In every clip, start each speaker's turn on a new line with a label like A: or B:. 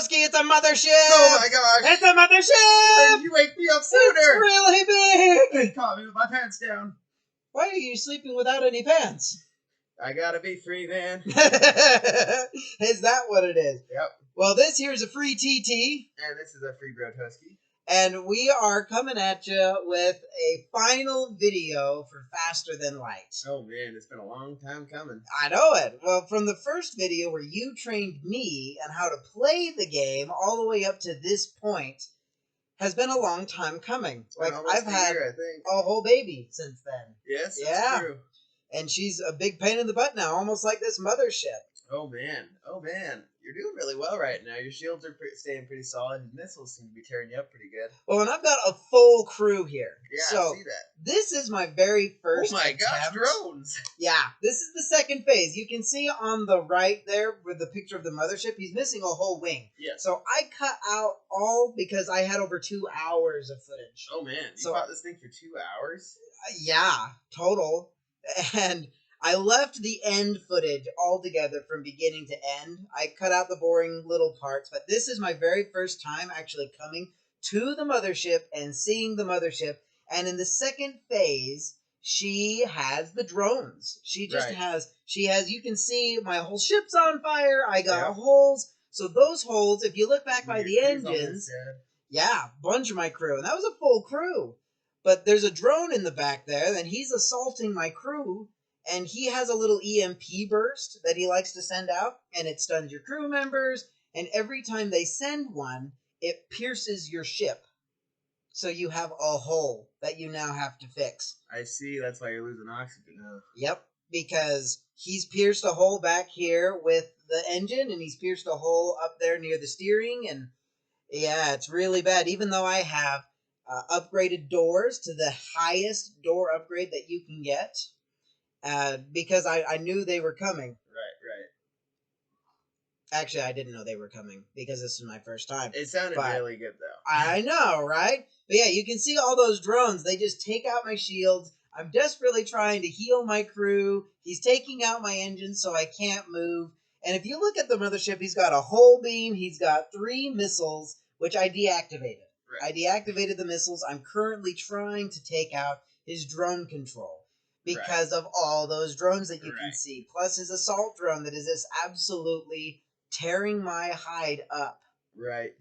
A: Brotoski, it's a mothership!
B: Oh my gosh!
A: It's a mothership!
B: Why did you wake me up sooner?
A: It's really big!
B: It caught me with my pants down.
A: Why are you sleeping without any pants?
B: I gotta be free, man.
A: Is that what it is?
B: Yep.
A: Well, this here's a free TT.
B: And this is a free Brotoski.
A: And we are coming at you with a final video for Faster Than Light.
B: Oh man, it's been a long time coming.
A: I know it. Well, from the first video where you trained me on how to play the game all the way up to this point has been a long time coming. Like, I've had
B: year, I think.
A: a whole baby since then.
B: Yes,
A: Yeah.
B: that's true.
A: And she's a big pain in the butt now, almost like this mothership.
B: Oh man. You're doing really well right now. Your shields are staying pretty solid, and missiles seem to be tearing you up pretty good.
A: Well, and I've got a full crew here.
B: Yeah,
A: so
B: I see that.
A: This is my very first
B: Oh my
A: attempt.
B: gosh, drones!
A: Yeah, this is the second phase. You can see on the right there with the picture of the mothership, he's missing a whole wing.
B: Yes.
A: So I cut out all because I had over 2 hours of footage.
B: Oh man, you fought this thing for 2 hours?
A: Yeah, total. And I left the end footage altogether from beginning to end. I cut out the boring little parts, but this is my very first time actually coming to the mothership and seeing the mothership. And in the second phase, she has the drones. She just has, you can see my whole ship's on fire. I got holes. So those holes, if you look back by the engines, bunch of my crew. And that was a full crew. But there's a drone in the back there, and he's assaulting my crew. And he has a little EMP burst that he likes to send out, and it stuns your crew members. And every time they send one, it pierces your ship. So you have a hole that you now have to fix.
B: I see. That's why you're losing oxygen now.
A: Yep, because he's pierced a hole back here with the engine, and he's pierced a hole up there near the steering. And yeah, it's really bad. Even though I have upgraded doors to the highest door upgrade that you can get. Because I knew they were coming.
B: Right.
A: Actually, I didn't know they were coming because this is my first time.
B: It sounded really good, though.
A: I know, right? But yeah, you can see all those drones. They just take out my shields. I'm desperately trying to heal my crew. He's taking out my engine so I can't move. And if you look at the mothership, he's got a hull beam. He's got 3 missiles, which I deactivated.
B: Right.
A: I deactivated the missiles. I'm currently trying to take out his drone control. Because of all those drones that you can see. Plus his assault drone that is just absolutely tearing my hide up.
B: Right.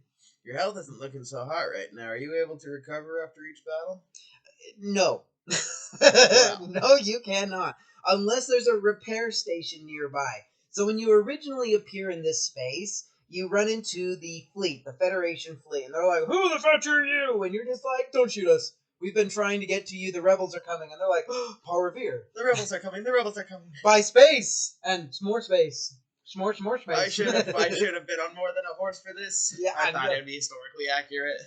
B: Your health isn't looking so hot right now. Are you able to recover after each battle?
A: No. No, you cannot. Unless there's a repair station nearby. So when you originally appear in this space, you run into the fleet, the Federation fleet. And they're like, who the fuck are you? And you're just like, don't shoot us. We've been trying to get to you. The rebels are coming. And they're like, oh, Paul Revere.
B: The rebels are coming. The rebels are coming.
A: By space. And more space. More space.
B: I should have been on more than a horse for this.
A: Yeah,
B: I thought it would be historically accurate.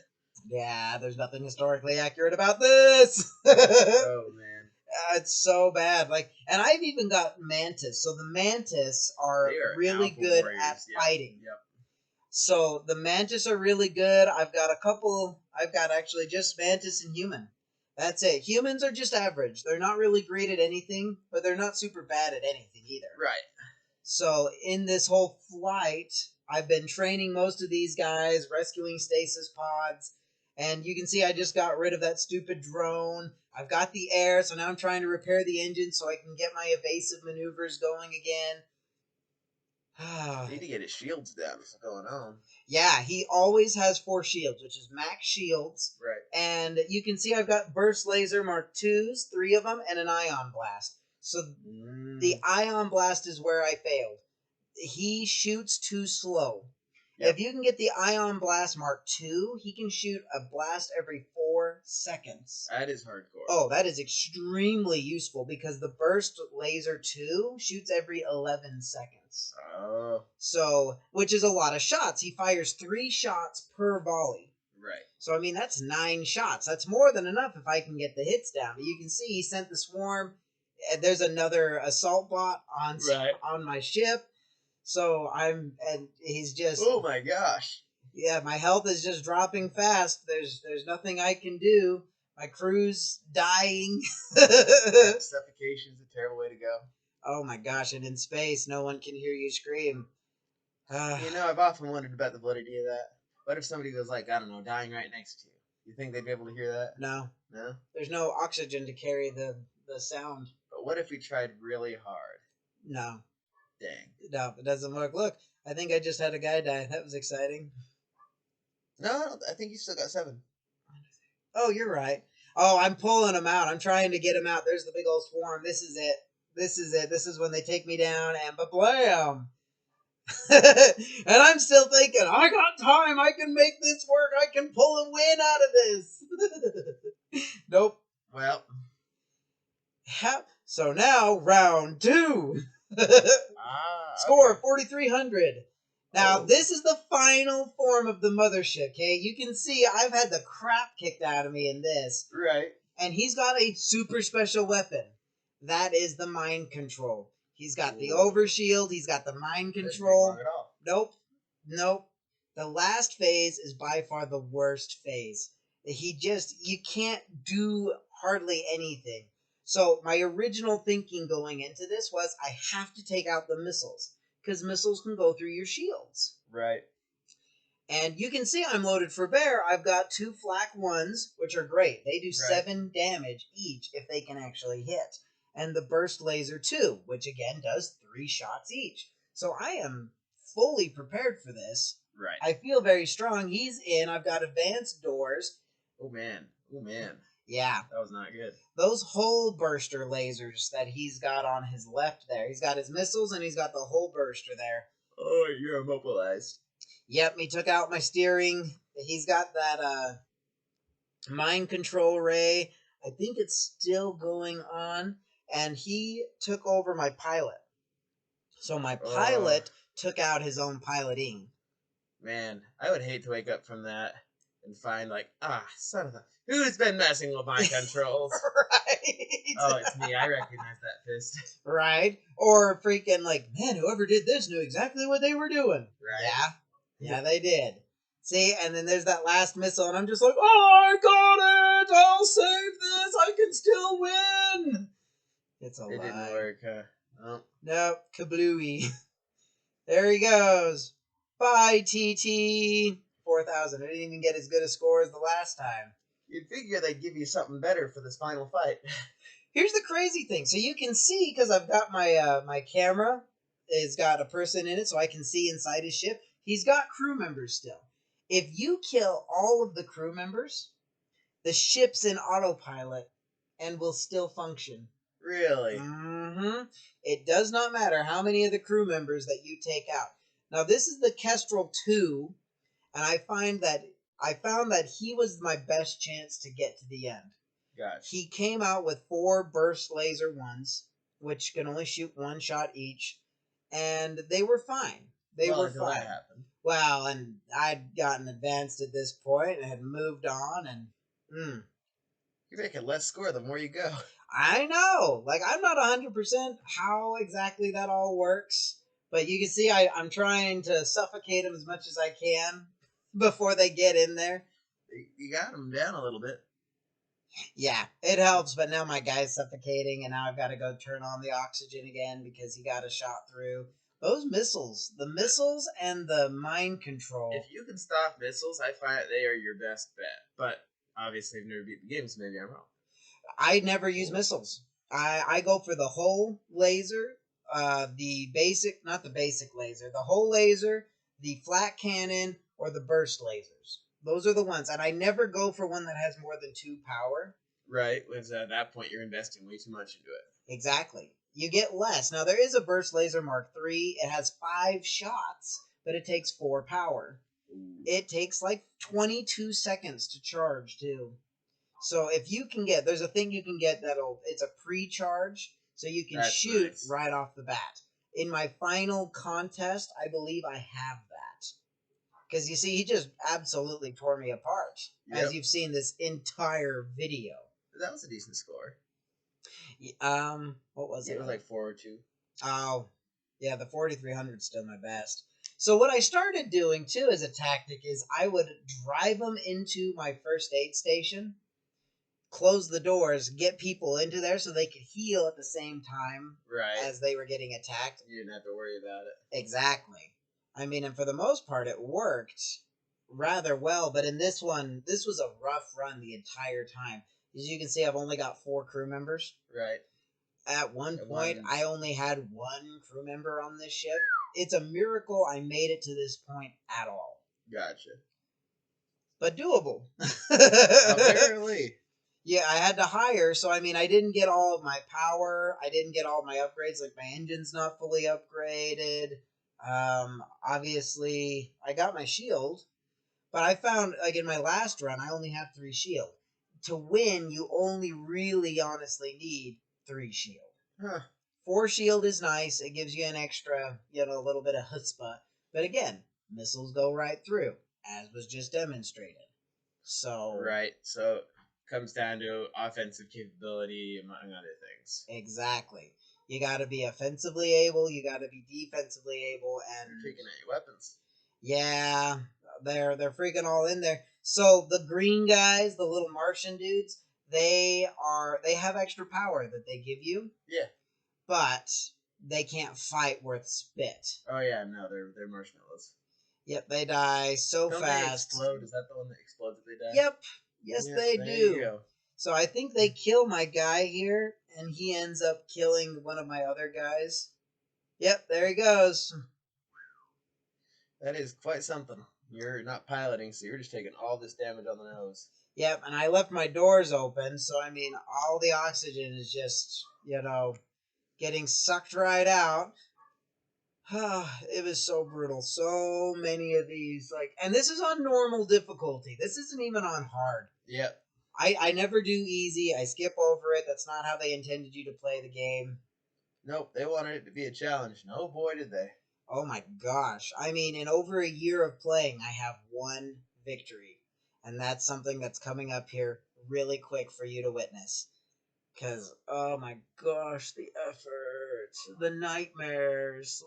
A: Yeah, there's nothing historically accurate about this.
B: Oh, man.
A: It's so bad. And I've even got Mantis. So the Mantis are really good at fighting.
B: Yep.
A: So the Mantis are really good. I've got actually just Mantis and Human. That's it. Humans are just average. They're not really great at anything, but they're not super bad at anything either.
B: Right.
A: So in this whole flight, I've been training most of these guys, rescuing stasis pods, and you can see I just got rid of that stupid drone. I've got the air, so now I'm trying to repair the engine so I can get my evasive maneuvers going again.
B: Need to get his shields down. What's going on?
A: Yeah, he always has 4 shields, which is max shields.
B: Right.
A: And you can see I've got burst laser Mark IIs, 3 of them, and an ion blast. So the ion blast is where I failed. He shoots too slow. Yep. If you can get the ion blast Mark II, he can shoot a blast every 4 seconds.
B: That is hardcore.
A: Oh, that is extremely useful because the burst laser 2 shoots every 11 seconds.
B: Oh.
A: So, which is a lot of shots. He fires 3 shots per volley.
B: Right.
A: So, I mean, that's 9 shots. That's more than enough if I can get the hits down. But you can see he sent the swarm. There's another assault bot on my ship. So he's just...
B: Oh my gosh.
A: Yeah, my health is just dropping fast. There's nothing I can do. My crew's dying.
B: Suffocation's a terrible way to go.
A: Oh my gosh, and in space, no one can hear you scream.
B: I've often wondered about the validity of that. What if somebody was like, I don't know, dying right next to you? You think they'd be able to hear that?
A: No.
B: No?
A: There's no oxygen to carry the sound.
B: But what if we tried really hard?
A: No.
B: Dang.
A: No, it doesn't work. Look, I think I just had a guy die. That was exciting.
B: No, I think you still got 7.
A: Oh, you're right. Oh, I'm pulling him out. I'm trying to get him out. There's the big old swarm. This is it. This is it. This is when they take me down and blam. And I'm still thinking, I got time. I can make this work. I can pull a win out of this. Nope.
B: Well.
A: So now, round 2. Score, okay. 4,300. Now, this is the final form of the mothership, okay? You can see I've had the crap kicked out of me in this.
B: Right.
A: And he's got a super special weapon. That is the mind control. He's got the overshield. He's got the mind control. Nope. The last phase is by far the worst phase. You can't do hardly anything. So my original thinking going into this was I have to take out the missiles. Because missiles can go through your shields.
B: Right.
A: And you can see I'm loaded for bear. I've got 2 flak 1s, which are great. They do 7 damage each if they can actually hit. And the burst laser 2, which again does 3 shots each. So I am fully prepared for this.
B: Right.
A: I feel very strong. He's in. I've got advanced doors.
B: Oh, man.
A: Yeah.
B: That was not good.
A: Those hole burster lasers that he's got on his left there. He's got his missiles and he's got the hole burster there.
B: Oh, you're immobilized.
A: Yep, he took out my steering. He's got that mind control ray. I think it's still going on. And he took over my pilot. So my pilot took out his own piloting.
B: Man, I would hate to wake up from that and find son of a... Who's been messing with my controls?
A: Right.
B: Oh, it's me. I recognize that fist.
A: Right. Or freaking man, whoever did this knew exactly what they were doing.
B: Right.
A: Yeah, they did. See, and then there's that last missile, and I'm just like, oh, I got it! I'll save this! I can still win! It's a lie.
B: It didn't work, huh? Oh.
A: Nope, kablooey. There he goes. Bye, TT. 4,000. I didn't even get as good a score as the last time.
B: You'd figure they'd give you something better for this final fight.
A: Here's the crazy thing. So you can see, because I've got my camera, it's got a person in it, so I can see inside his ship. He's got crew members still. If you kill all of the crew members, the ship's in autopilot and will still function.
B: Really?
A: Mm-hmm. It does not matter how many of the crew members that you take out. Now, this is the Kestrel 2, and I found that he was my best chance to get to the end.
B: Gotcha.
A: He came out with 4 burst laser 1s, which can only shoot 1 shot each, and they were fine. They were fine.
B: That happened.
A: Well, and I'd gotten advanced at this point and had moved on, and
B: You're making less score the more you go.
A: I know. I'm not 100% how exactly that all works, but you can see I'm trying to suffocate them as much as I can before they get in there.
B: You got them down a little bit.
A: Yeah, it helps, but now my guy's suffocating, and now I've got to go turn on the oxygen again because he got a shot through. Those missiles, the missiles and the mind control.
B: If you can stop missiles, I find that they are your best bet. But obviously, I've never beat the game, so maybe I'm wrong.
A: I never use missiles. I go for the whole laser, not the basic laser, the whole laser, the flat cannon, or the burst lasers. Those are the ones, and I never go for one that has more than 2 power.
B: Right, because at that point you're investing way too much into it.
A: Exactly. You get less. Now, there is a burst laser Mark III. It has 5 shots, but it takes 4 power. Ooh. It takes 22 seconds to charge, too. So if you can get, there's a thing you can get it's a pre-charge, so you can shoot right off the bat. In my final contest, I believe I have that. Because you see, he just absolutely tore me apart, as you've seen this entire video.
B: That was a decent score.
A: What was it?
B: It was 402.
A: Oh, yeah, the 4,300 is still my best. So what I started doing, too, as a tactic is I would drive them into my first aid station, close the doors, get people into there so they could heal at the same time as they were getting attacked.
B: You didn't have to worry about it.
A: Exactly. I mean, and for the most part, it worked rather well. But in this one, this was a rough run the entire time. As you can see, I've only got 4 crew members.
B: Right.
A: At one
B: And
A: point,
B: one.
A: I only had 1 crew member on this ship. It's a miracle I made it to this point at all.
B: Gotcha.
A: But doable.
B: Apparently.
A: Yeah, I had to hire, so I mean, I didn't get all of my power. I didn't get all of my upgrades, like my engine's not fully upgraded. Obviously, I got my shield, but I found, like, in my last run, I only have 3 shield. To win, you only really honestly need 3 shield.
B: Huh.
A: 4 shield is nice. It gives you an extra, a little bit of chutzpah. But again, missiles go right through, as was just demonstrated. So
B: Right. So comes down to offensive capability among other things.
A: exactly, you got to be offensively able. You got to be defensively able, and
B: You're taking out your weapons.
A: yeah, they're freaking all in there. So the green guys, the little Martian dudes, they have extra power that they give you.
B: Yeah.
A: But they can't fight worth spit.
B: Oh yeah, no, they're marshmallows.
A: Yep, they die so
B: Don't
A: fast.
B: they explode? Is that the one that explodes if they die?
A: Yep, yes they
B: there
A: do.
B: You go.
A: So I think they kill my guy here, and he ends up killing one of my other guys. Yep, there he goes.
B: That is quite something. You're not piloting, so you're just taking all this damage on the nose.
A: Yep, and I left my doors open, so I mean, all the oxygen is just, getting sucked right out. It was so brutal. So many of these, and this is on normal difficulty. This isn't even on hard.
B: Yep.
A: I never do easy. I skip over it. That's not how they intended you to play the game.
B: Nope, they wanted it to be a challenge. No, boy, did they.
A: Oh my gosh. I mean, in over a year of playing, I have 1 victory. And that's something that's coming up here really quick for you to witness. Because, oh my gosh, the effort, the nightmares.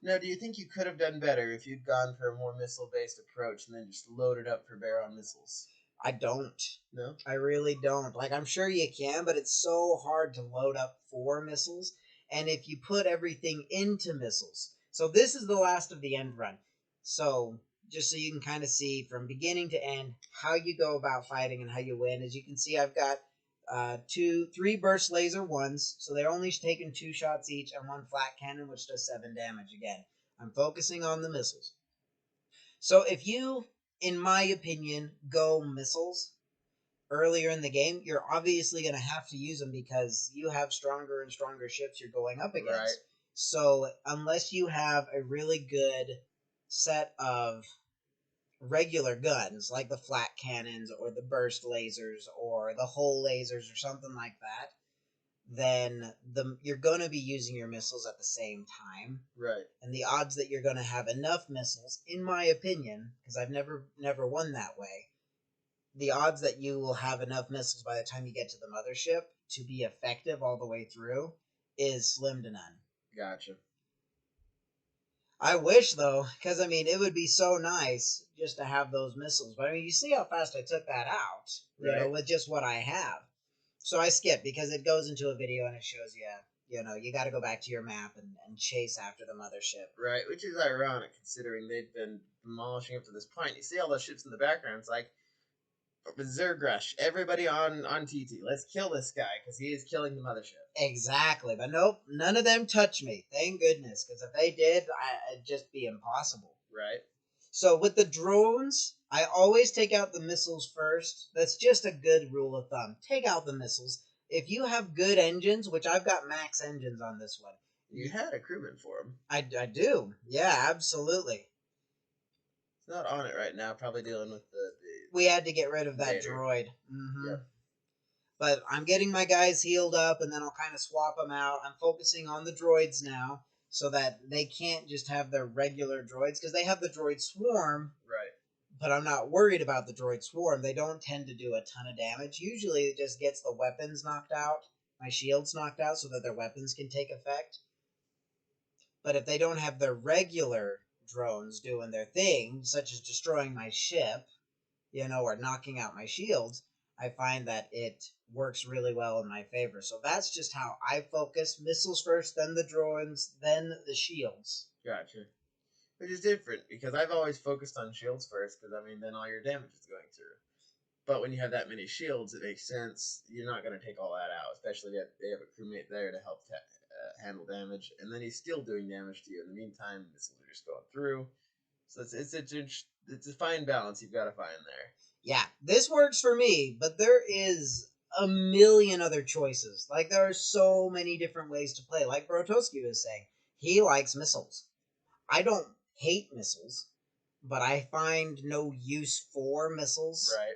B: Now, do you think you could have done better if you'd gone for a more missile-based approach and then just loaded up for Baron missiles?
A: I don't.
B: No?
A: I really don't. I'm sure you can, but it's so hard to load up 4 missiles. And if you put everything into missiles. So this is the last of the end run. So just so you can kind of see from beginning to end how you go about fighting and how you win. As you can see, I've got 3 burst laser ones. So they're only taking 2 shots each, and 1 flat cannon, which does 7 damage again. I'm focusing on the missiles. So if you, in my opinion, go missiles earlier in the game, you're obviously going to have to use them because you have stronger and stronger ships you're going up against.
B: Right.
A: So unless you have a really good set of regular guns, like the flat cannons or the burst lasers or the hull lasers or something like that, then you're going to be using your missiles at the same time.
B: Right.
A: And the odds that you're going to have enough missiles, in my opinion, because I've never won that way, the odds that you will have enough missiles by the time you get to the mothership to be effective all the way through is slim to none.
B: Gotcha.
A: I wish, though, because, I mean, it would be so nice just to have those missiles. But, I mean, you see how fast I took that out, with just what I have. So I skipped because it goes into a video and it shows you got to go back to your map and chase after the mothership.
B: Right, which is ironic considering they've been demolishing up to this point. You see all those ships in the background. It's like, Zergrush, everybody on TT. Let's kill this guy because he is killing the mothership.
A: Exactly, but nope, none of them touch me. Thank goodness, because if they did, it'd just be impossible.
B: Right.
A: So with the drones, I always take out the missiles first. That's just a good rule of thumb. Take out the missiles. If you have good engines, which I've got max engines on this one.
B: You had a crewman for him.
A: I do. Yeah, absolutely.
B: It's not on it right now. Probably dealing with the
A: we had to get rid of that
B: Vader.
A: droid. Mm-hmm.
B: Yep.
A: But I'm getting my guys healed up, and then I'll kind of swap them out. I'm focusing on the droids now, so that they can't just have their regular droids, because they have the droid swarm.
B: Right.
A: But I'm not worried about the droid swarm. They don't tend to do a ton of damage. Usually it just gets the weapons knocked out, my shields knocked out, so that their weapons can take effect. But if they don't have their regular drones doing their thing, such as destroying my ship, or knocking out my shields, I find that it works really well in my favor. So that's just how I focus. Missiles first, then the drones, then the shields.
B: Gotcha. which is different because I've always focused on shields first because I mean then all your damage is going through. But when you have that many shields, it makes sense. You're not going to take all that out, especially if they have a crewmate there to help handle damage, and then he's still doing damage to you in the meantime. Missiles are just going through, so it's a fine balance you've got to find there.
A: Yeah, this works for me, but there is a million other choices. Like, there are so many different ways to play. Like Brotoski was saying, he likes missiles. I don't hate missiles, but I find no use for missiles
B: Right.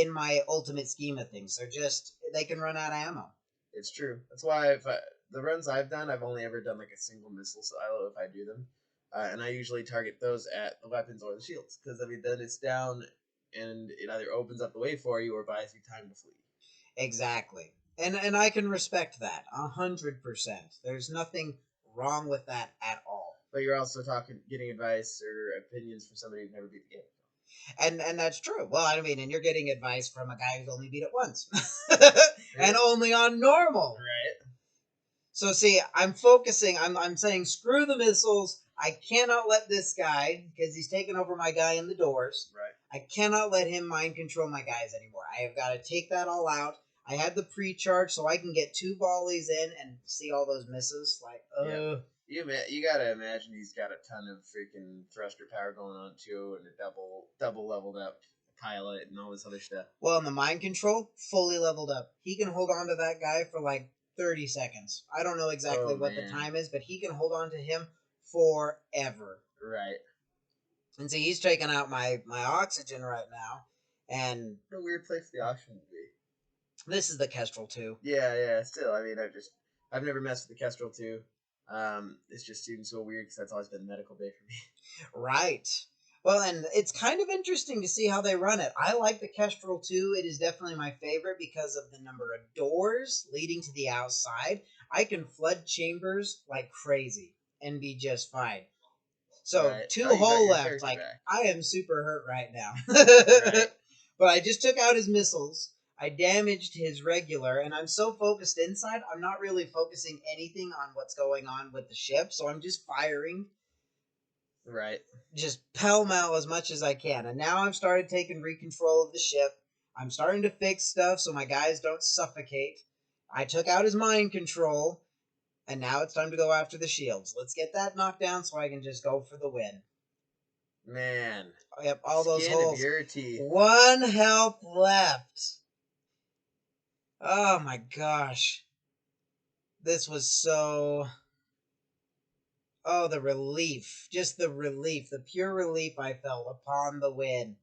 A: in my ultimate scheme of things. They can run out of ammo.
B: It's true. That's why the runs I've done, I've only ever done like a single missile silo if I do them. And I usually target those at the weapons or the shields because I mean then it's down and it either opens up the way for you or buys you time to flee.
A: Exactly. And I can respect that 100%. There's nothing wrong with that at all.
B: But you're also getting advice or opinions from somebody who's never beat the game.
A: And that's true. Well, I mean, and you're getting advice from a guy who's only beat it once. And only on normal.
B: Right.
A: So see, I'm focusing, I'm saying screw the missiles. I cannot let this guy, because he's taken over my guy in the doors.
B: Right.
A: I cannot let him mind control my guys anymore. I have got to take that all out. I had the pre-charge so I can get 2 volleys in and see all those misses. Like,
B: yeah. You gotta imagine he's got a ton of freaking thruster power going on too, and a double leveled up pilot and all this other stuff.
A: Well, in the mind control, fully leveled up. He can hold on to that guy for like 30 seconds. I don't know exactly what the time is, but he can hold on to him forever.
B: Right.
A: And see, he's taking out my oxygen right now. And
B: what a weird place the oxygen would be.
A: This is the Kestrel 2.
B: Yeah. Still, I mean, I've never messed with the Kestrel 2. It's just seems so weird because that's always been medical bay for me.
A: Right. Well, and it's kind of interesting to see how they run it. I like the Kestrel 2. It is definitely my favorite because of the number of doors leading to the outside. I can flood chambers like crazy and be just fine. So,
B: right.
A: 2 hull left. Like, back. I am super hurt right now.
B: Right.
A: But I just took out his missiles. I damaged his regular, and I'm so focused inside, I'm not really focusing anything on what's going on with the ship, so I'm just firing.
B: Right.
A: Just pell-mell as much as I can. And now I've started taking recontrol of the ship. I'm starting to fix stuff so my guys don't suffocate. I took out his mind control, and now it's time to go after the shields. Let's get that knocked down so I can just go for the win.
B: Man.
A: Yep, all those holes.
B: Of your teeth.
A: 1 health left. Oh my gosh. This was so... Oh, the relief. Just the relief. The pure relief I felt upon the win.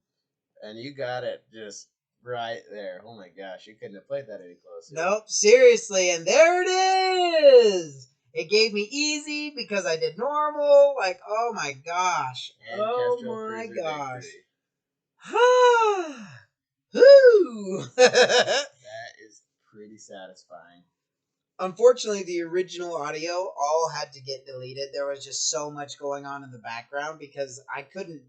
B: And you got it just right there. Oh my gosh, you couldn't have played that any closer.
A: Nope, seriously. And there it is. It gave me easy because I did normal. Like, oh my gosh.
B: And
A: oh my gosh.
B: Woo! That is pretty satisfying.
A: Unfortunately, the original audio all had to get deleted. There was just so much going on in the background because I couldn't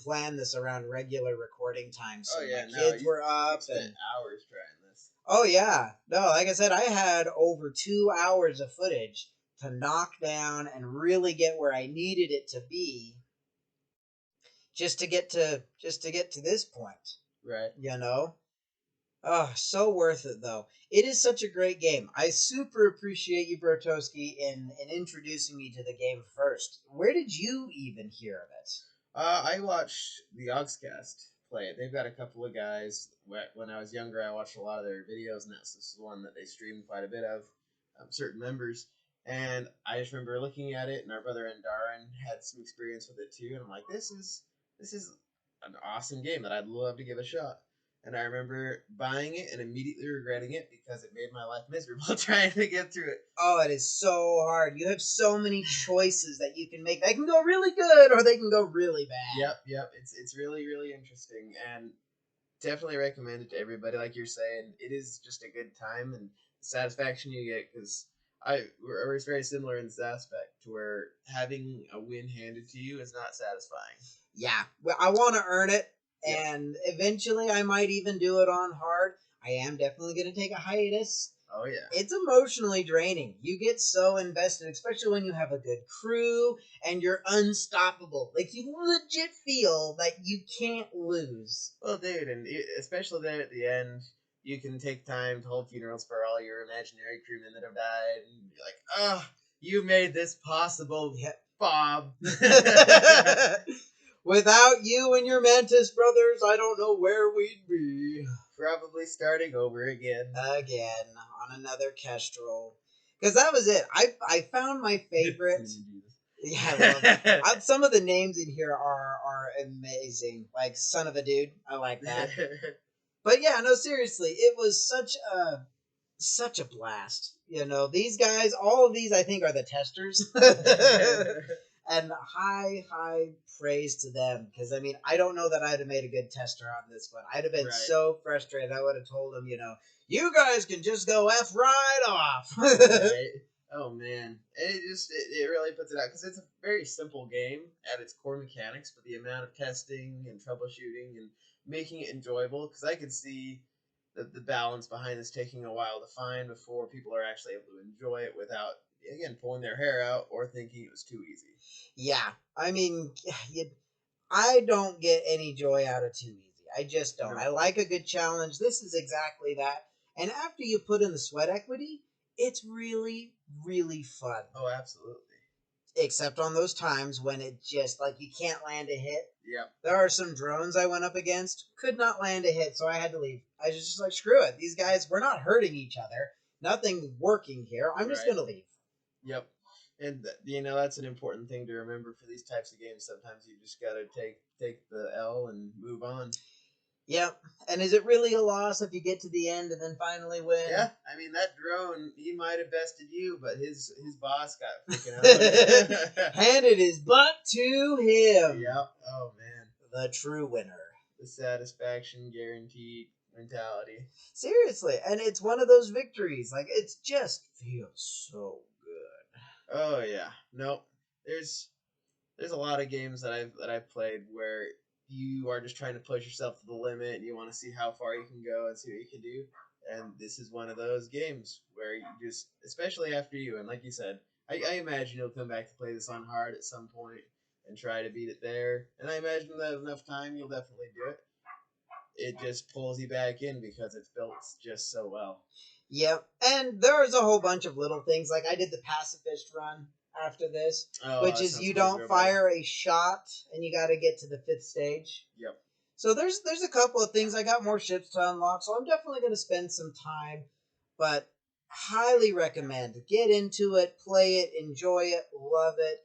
A: plan this around regular recording time. So my kids were up.
B: You spent hours trying this.
A: Oh yeah, no, like I said, I had over 2 hours of footage to knock down and really get where I needed it to be, just to get to this point.
B: Right.
A: You know. Oh, so worth it, though. It is such a great game. I super appreciate you, Brotoski, in introducing me to the game first. Where did you even hear of it?
B: I watched the Augscast play it. They've got a couple of guys. When I was younger, I watched a lot of their videos, and this is one that they streamed quite a bit of, certain members. And I just remember looking at it, and our brother Andarin had some experience with it, too. And I'm like, this is an awesome game that I'd love to give a shot. And I remember buying it and immediately regretting it because it made my life miserable trying to get through it.
A: Oh, it is so hard. You have so many choices that you can make. They can go really good or they can go really bad.
B: Yep. It's really, really interesting. And definitely recommend it to everybody. Like you're saying, it is just a good time and the satisfaction you get because we're very similar in this aspect to where having a win handed to you is not satisfying.
A: Yeah. Well, I want to earn it. And eventually I might even do it on hard. I am definitely going to take a hiatus
B: Oh yeah.
A: It's emotionally draining. You get so invested, especially when you have a good crew and you're unstoppable. Like, you legit feel that you can't lose.
B: Well, dude, and especially there at the end, you can take time to hold funerals for all your imaginary crewmen that have died, and be like, "Oh, you made this possible,
A: Yeah.
B: Bob."
A: Without you and your Mantis brothers, I don't know where we'd be.
B: Probably starting over again.
A: Again, on another Kestrel. Because that was it. I found my favorite. Yeah, I love it. Some of the names in here are amazing. Like Son of a Dude. I like that. But yeah, no, seriously, it was such a blast. You know, these guys, all of these, I think, are the testers. And high praise to them, because I mean, I don't know that I'd have made a good tester on this one. I'd have been
B: Right.
A: so frustrated. I would have told them, you guys can just go F right off.
B: Right? Oh man, it really puts it out, because it's a very simple game at its core mechanics, but the amount of testing and troubleshooting and making it enjoyable, because I could see the balance behind this taking a while to find before people are actually able to enjoy it without, again, pulling their hair out or thinking it was too easy.
A: Yeah, I mean, I don't get any joy out of too easy. I just don't.
B: No.
A: I like a good challenge. This is exactly that. And after you put in the sweat equity, it's really, really fun.
B: Oh, absolutely.
A: Except on those times when it just, like, you can't land a hit.
B: Yep.
A: There are some drones I went up against, could not land a hit, so I had to leave. I was just like, screw it. These guys, we're not hurting each other. Nothing's working here. I'm just going to leave.
B: Yep. And that's an important thing to remember for these types of games. Sometimes you just gotta take the L and move on.
A: Yep. And is it really a loss if you get to the end and then finally win?
B: Yeah, I mean, that drone, he might have bested you, but his boss got freaking out.
A: Handed his butt to him.
B: Yep. Oh man,
A: the true winner.
B: The satisfaction guaranteed mentality.
A: Seriously, and it's one of those victories. Like, it just feels so good.
B: Oh yeah. Nope. There's a lot of games that I've played where you are just trying to push yourself to the limit and you want to see how far you can go and see what you can do. And this is one of those games where you just, especially after you, and like you said, I imagine you'll come back to play this on hard at some point and try to beat it there. And I imagine that enough time, you'll definitely do it. It just pulls you back in because it's built just so well.
A: Yep, and there's a whole bunch of little things. Like, I did the pacifist run after this, which is you don't fire a shot, and you got to get to the 5th stage.
B: Yep.
A: So there's a couple of things. I got more ships to unlock, so I'm definitely going to spend some time. But highly recommend. Get into it, play it, enjoy it, love it,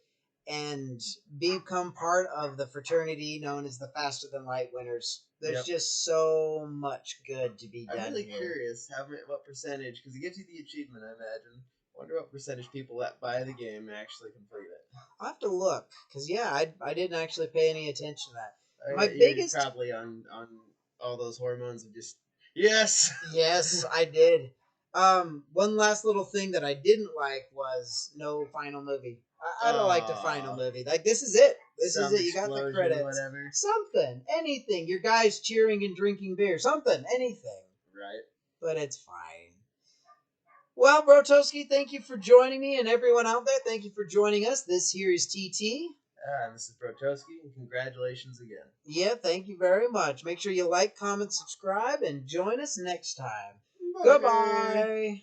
A: and become part of the fraternity known as the Faster Than Light winners. There's just so much good to be done.
B: I'm really
A: here.
B: curious what percentage, because it gives you the achievement, I imagine. I wonder what percentage people that buy the game actually complete it.
A: I'll have to look, because I didn't actually pay any attention to that. My
B: You're
A: biggest
B: probably on all those hormones of just yes.
A: Yes, I did. One last little thing that I didn't like was no final movie. I don't like the final movie. Like, this is it. This is it. You got the credits.
B: Whatever.
A: Something, anything. Your guys cheering and drinking beer. Something, anything.
B: Right.
A: But it's fine. Well, Brotoski, thank you for joining me, and everyone out there, thank you for joining us. This here is TT.
B: This is Brotoski, and congratulations again.
A: Yeah, thank you very much. Make sure you like, comment, subscribe, and join us next time.
B: Bye.
A: Goodbye.